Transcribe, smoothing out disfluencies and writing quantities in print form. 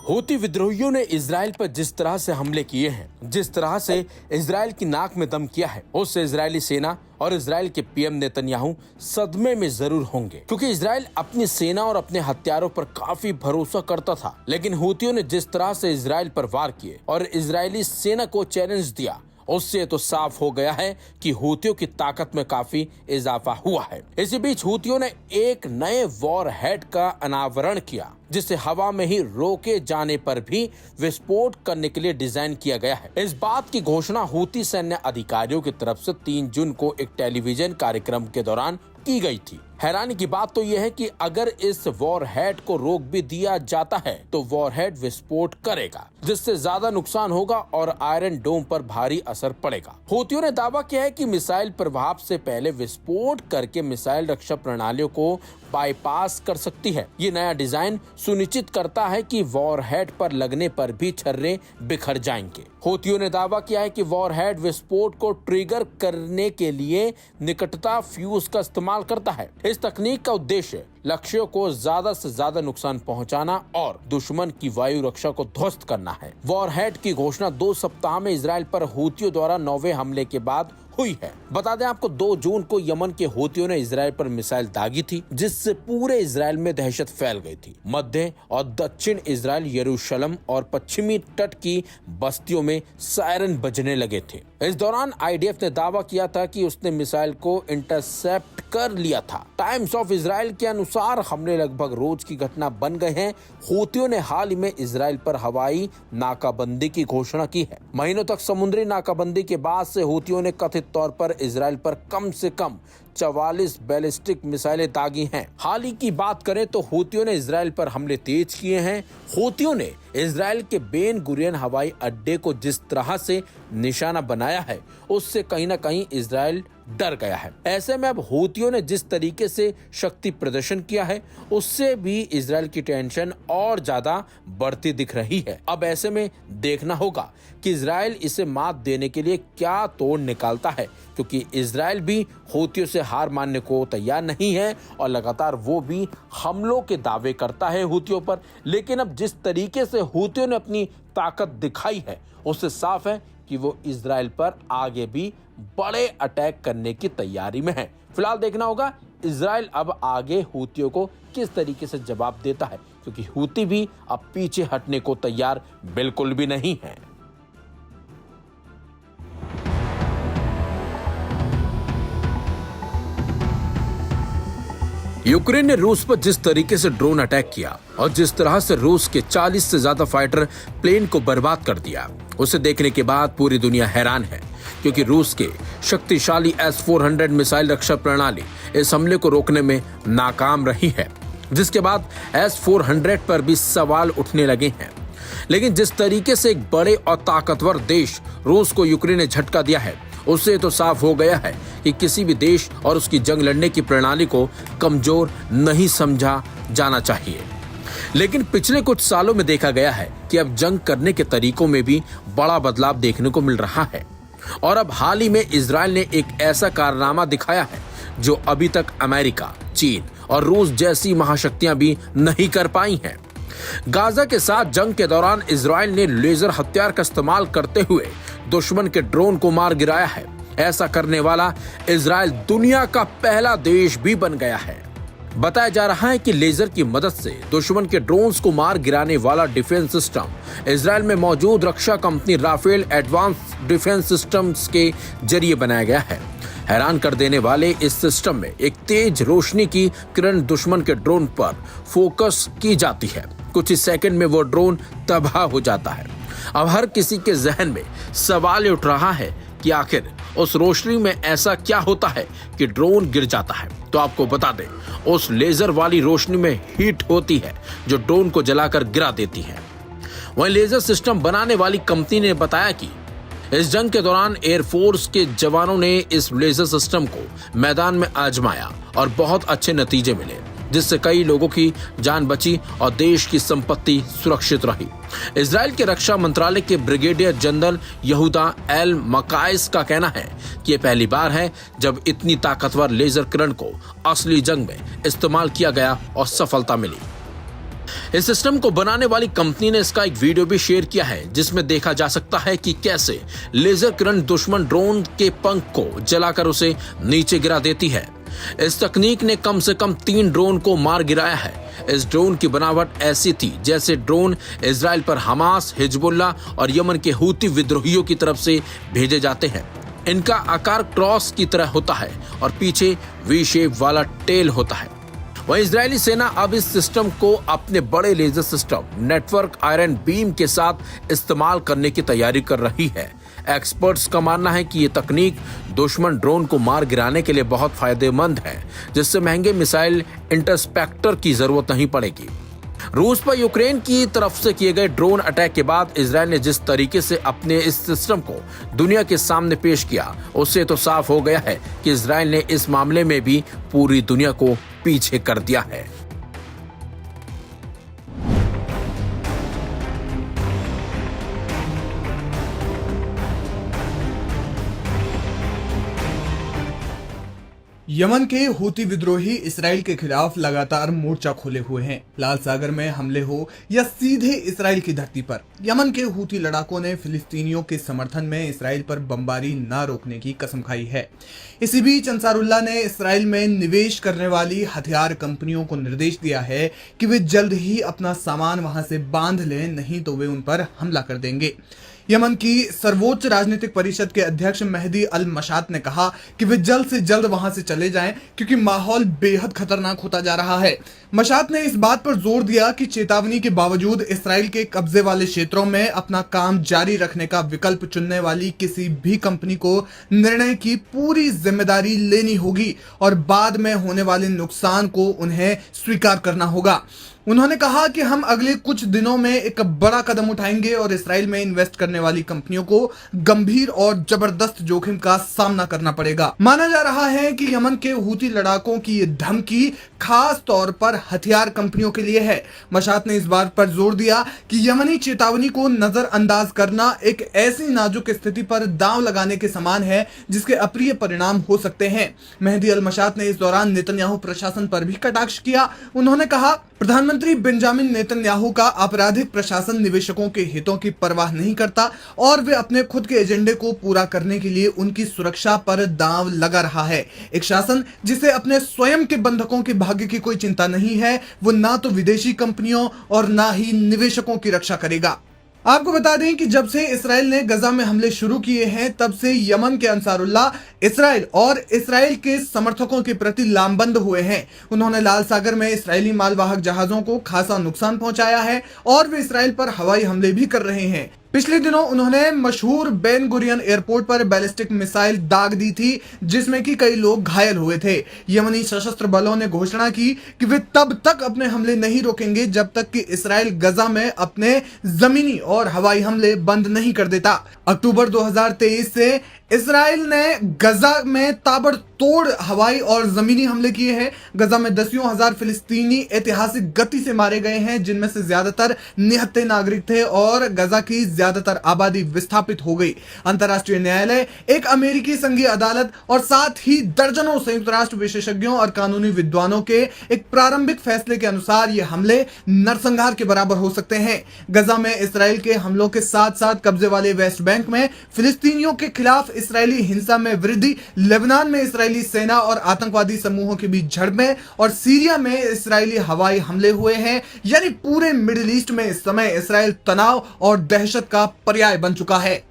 Houthi विद्रोहियों ने Israel पर जिस तरह से हमले किए हैं, जिस तरह से इजराइल की नाक में दम किया है, उससे इजरायली सेना और इजराइल के पीएम नेतन्याहू सदमे में जरूर होंगे, क्योंकि इजराइल अपनी सेना और अपने हथियारों पर काफी भरोसा करता था। लेकिन हूतियों ने जिस तरह से इजराइल पर वार किए और इजरायली सेना को चैलेंज दिया, उससे तो साफ हो गया है कि हूतियों की ताकत में काफी इजाफा हुआ है। इसी बीच हूतियों ने एक नए वॉर हेड का अनावरण किया, जिसे हवा में ही रोके जाने पर भी विस्फोट करने के लिए डिजाइन किया गया है। इस बात की घोषणा हूती सैन्य अधिकारियों की तरफ से 3 जून को एक टेलीविजन कार्यक्रम के दौरान की गई थी। हैरानी की बात तो यह है कि अगर इस वॉरहेड को रोक भी दिया जाता है तो वॉरहेड विस्फोट करेगा, जिससे ज्यादा नुकसान होगा और आयरन डोम पर भारी असर पड़ेगा। हूतियों ने दावा किया है कि मिसाइल प्रभाव से पहले विस्फोट करके मिसाइल रक्षा प्रणालियों को बाईपास कर सकती है। ये नया डिजाइन सुनिश्चित करता है कि वॉरहेड पर लगने पर भी छर्रे बिखर जाएंगे। हूतियों ने दावा किया है कि वॉरहेड विस्फोट को ट्रिगर करने के लिए निकटता फ्यूज का इस्तेमाल करता है। इस तकनीक का उद्देश्य लक्ष्यों को ज्यादा से ज्यादा नुकसान पहुंचाना और दुश्मन की वायु रक्षा को ध्वस्त करना है। वॉरहेड की घोषणा 2 सप्ताह में इजराइल पर हूतियों द्वारा 9वें हमले के बाद हुई है। बता दें आपको, 2 जून को यमन के हूतियों ने इजराइल पर मिसाइल दागी थी, जिससे पूरे इजराइल में दहशत फैल गई थी। मध्य और दक्षिण इजराइल, यरूशलेम और पश्चिमी तट की बस्तियों में सायरन बजने लगे थे। इस दौरान आईडीएफ ने दावा किया था कि उसने मिसाइल को इंटरसेप्ट कर लिया था। टाइम्स ऑफ इजराइल के अनुसार हमले लगभग रोज की घटना बन गए हैं। हूतियों ने हाल ही में इजराइल पर हवाई नाकाबंदी की घोषणा की है। महीनों तक समुद्री नाकाबंदी के बाद से हूतियों ने कथित तौर पर इजराइल पर कम से कम 44 बैलिस्टिक मिसाइलें दागी हैं। हाल ही की बात करें तो हूतियों ने इजराइल पर हमले तेज किए हैं। हूतियों ने इजराइल के बेन गुरियन हवाई अड्डे को जिस तरह से निशाना बनाया है, उससे कहीं न कहीं इजराइल डर गया है। ऐसे में अब हूतियों ने जिस तरीके से शक्ति प्रदर्शन किया है, उससे भी इजराइल की टेंशन और ज्यादा बढ़ती दिख रही है। अब ऐसे में देखना होगा कि इजराइल इसे मात देने के लिए क्या तोड़ निकालता है, क्योंकि इजराइल भी हूतियों से हार मानने को तैयार नहीं है और लगातार वो भी हमलों के दावे करता है हूतियों पर। लेकिन अब जिस तरीके से हूतियों ने अपनी ताकत दिखाई है, उससे साफ है कि वो इजराइल पर आगे भी बड़े अटैक करने की तैयारी में है। फिलहाल देखना होगा इजराइल अब आगे हूतियों को किस तरीके से जवाब देता है, क्योंकि हूती भी अब पीछे हटने को तैयार बिल्कुल भी नहीं है। यूक्रेन ने रूस पर जिस तरीके से ड्रोन अटैक किया और जिस तरह से रूस के 40 से ज्यादा फाइटर प्लेन को बर्बाद कर दिया, उसे देखने के बाद पूरी दुनिया हैरान है, क्योंकि रूस के शक्तिशाली S-400 मिसाइल रक्षा प्रणाली इस हमले को रोकने में नाकाम रही है, जिसके बाद S-400 पर भी सवाल उठने लगे हैं। लेकिन जिस तरीके से एक बड़े और ताकतवर देश रूस को यूक्रेन ने झटका दिया है, उससे तो साफ हो गया है कि किसी भी देश और उसकी जंग लड़ने की प्रणाली को कमजोर नहीं समझा जाना चाहिए। लेकिन पिछले कुछ सालों में देखा गया है कि अब जंग करने के तरीकों में भी बड़ा बदलाव देखने को मिल रहा है, और अब हाल ही में इजराइल ने एक ऐसा कारनामा दिखाया है जो अभी तक अमेरिका, चीन और रूस जैसी महाशक्तियां भी नहीं कर पाई हैं। गाजा के साथ जंग के दौरान इजराइल ने लेजर हथियार का इस्तेमाल करते हुए दुश्मन के ड्रोन को मार गिराया है। ऐसा करने वाला इजराइल दुनिया का पहला देश भी बन गया है। बताया जा रहा है कि लेजर की मदद से दुश्मन के ड्रोन्स को मार गिराने वाला डिफेंस सिस्टम इजराइल में मौजूद रक्षा company Rafael Advanced Defense Systems के जरिए बनाया गया है। हैरान कर देने वाले इस सिस्टम में एक तेज रोशनी की किरण दुश्मन के ड्रोन पर फोकस की जाती है। कुछ ही सेकंड में वो ड्रोन तबाह हो जाता है। अब हर किसी के जहन में सवाल उठ रहा है कि आखिर उस रोशनी में ऐसा क्या होता है कि ड्रोन गिर जाता है। तो आपको बता दें, उस लेजर वाली रोशनी में हीट होती है जो ड्रोन को जलाकर गिरा देती है। वहीं लेजर सिस्टम बनाने वाली कंपनी ने बताया कि इस जंग के दौरान एयरफोर्स के जवानों ने इस लेजर सिस्टम को मैदान में आजमाया और बहुत अच्छे नतीजे मिले, जिससे कई लोगों की जान बची और देश की संपत्ति सुरक्षित रही। इजराइल के रक्षा मंत्रालय के ब्रिगेडियर जनरल यहूदा एल मकाइस का कहना है कि ये पहली बार है जब इतनी ताकतवर लेजर किरण को असली जंग में इस्तेमाल किया गया और सफलता मिली। इस सिस्टम को बनाने वाली कंपनी ने इसका एक वीडियो भी शेयर किया है, जिसमें देखा जा सकता है कि कैसे लेजर किरण दुश्मन ड्रोन के पंख को जलाकर उसे नीचे गिरा देती है। इस तकनीक ने कम से कम 3 ड्रोन को मार गिराया है। इस ड्रोन की बनावट ऐसी थी जैसे ड्रोन इजराइल पर हमास, हिजबुल्ला और यमन के हूती विद्रोहियों की तरफ से भेजे जाते हैं। इनका आकार क्रॉस की तरह होता है और पीछे वी शेप वाला टेल होता है। वहीं इजरायली सेना अब इस सिस्टम को अपने बड़े laser system network iron beam के साथ इस्तेमाल करने की तैयारी कर रही है। एक्सपर्ट्स का मानना है कि ये तकनीक दुश्मन ड्रोन को मार गिराने के लिए बहुत फायदेमंद है, जिससे महंगे मिसाइल इंटरसेप्टर की जरूरत नहीं पड़ेगी। रूस पर यूक्रेन की तरफ से किए गए ड्रोन अटैक के बाद इजरायल ने जिस तरीके से अपने इस सिस्टम को दुनिया के सामने पेश किया, उससे तो साफ हो गया है कि इजरायल ने इस मामले में भी पूरी दुनिया को पीछे कर दिया है। यमन के हूती विद्रोही इसराइल के खिलाफ लगातार मोर्चा खोले हुए हैं। लाल सागर में हमले हो या सीधे इसराइल की धरती पर, यमन के हूती लड़ाकों ने फिलिस्तीनियों के समर्थन में इसराइल पर बमबारी न रोकने की कसम खाई है। इसी बीच अंसारुल्लाह ने इसराइल में निवेश करने वाली हथियार कंपनियों को निर्देश दिया है कि वे जल्द ही अपना सामान वहां से बांध लें, नहीं तो वे उन पर हमला कर देंगे। यमन की सर्वोच्च राजनीतिक परिषद के अध्यक्ष मेहदी अल मशात ने कहा कि वे जल्द से जल्द वहां से चले जाएं, क्योंकि माहौल बेहद खतरनाक होता जा रहा है। मशात ने इस बात पर जोर दिया कि चेतावनी के बावजूद इसराइल के कब्जे वाले क्षेत्रों में अपना काम जारी रखने का विकल्प चुनने वाली किसी भी कंपनी को निर्णय की पूरी जिम्मेदारी लेनी होगी और बाद में होने वाले नुकसान को उन्हें स्वीकार करना होगा। उन्होंने कहा कि हम अगले कुछ दिनों में एक बड़ा कदम उठाएंगे और इसराइल में इन्वेस्ट करने वाली कंपनियों को गंभीर और जबरदस्त जोखिम का सामना करना पड़ेगा। माना जा रहा है कि यमन के हूती लड़ाकों की ये धमकी खास तौर पर हथियार कंपनियों के लिए है। मशात ने इस बात पर जोर दिया कि यमनी चेतावनी को नजरअंदाज करना एक ऐसी नाजुक स्थिति पर दांव लगाने के समान है जिसके अप्रिय परिणाम हो सकते हैं। मेहदी अल मशात ने इस दौरान नेतन्याहू प्रशासन पर भी कटाक्ष किया। उन्होंने कहा, प्रधानमंत्री बेंजामिन नेतन्याहू का आपराधिक प्रशासन निवेशकों के हितों की परवाह नहीं करता और वे अपने खुद के एजेंडे को पूरा करने के लिए उनकी सुरक्षा पर दांव लगा रहा है। एक शासन जिसे अपने स्वयं के बंधकों के भाग्य की कोई चिंता नहीं है, वो ना तो विदेशी कंपनियों और ना ही निवेशकों की रक्षा करेगा। आपको बता दें कि जब से इसराइल ने गजा में हमले शुरू किए हैं, तब से यमन के अंसारुल्लाह इसराइल और इसराइल के समर्थकों के प्रति लामबंद हुए हैं। उन्होंने लाल सागर में इसराइली मालवाहक जहाजों को खासा नुकसान पहुंचाया है और वे इसराइल पर हवाई हमले भी कर रहे हैं। पिछले दिनों उन्होंने मशहूर बेन गुरियन एयरपोर्ट पर बैलिस्टिक मिसाइल दाग दी थी, जिसमें कि कई लोग घायल हुए थे। यमनी सशस्त्र बलों ने घोषणा की कि वे तब तक अपने हमले नहीं रोकेंगे जब तक कि इसराइल गजा में अपने जमीनी और हवाई हमले बंद नहीं कर देता। अक्टूबर 2023 से इसराइल ने गजा में ताबड़तोड़ हवाई और जमीनी हमले किए हैं। गजा में दसियों हजार फिलिस्तीनी ऐतिहासिक गति से मारे गए हैं, जिनमें से ज्यादातर निहत्थे नागरिक थे और गजा की ज्यादातर आबादी विस्थापित हो गई। अंतर्राष्ट्रीय न्यायालय, एक अमेरिकी संघीय अदालत और साथ ही दर्जनों संयुक्त राष्ट्र विशेषज्ञों और कानूनी विद्वानों के एक प्रारंभिक फैसले के अनुसार ये हमले नरसंहार के बराबर हो सकते हैं। गजा में इसराइल के हमलों के साथ साथ कब्जे वाले वेस्ट बैंक में फिलिस्तीनियों के खिलाफ इसराइली हिंसा में वृद्धि, लेबनान में इसराइली सेना और आतंकवादी समूहों के बीच झड़पें और सीरिया में इसराइली हवाई हमले हुए हैं। यानी पूरे मिडिल ईस्ट में इस समय इसराइल तनाव और दहशत का पर्याय बन चुका है।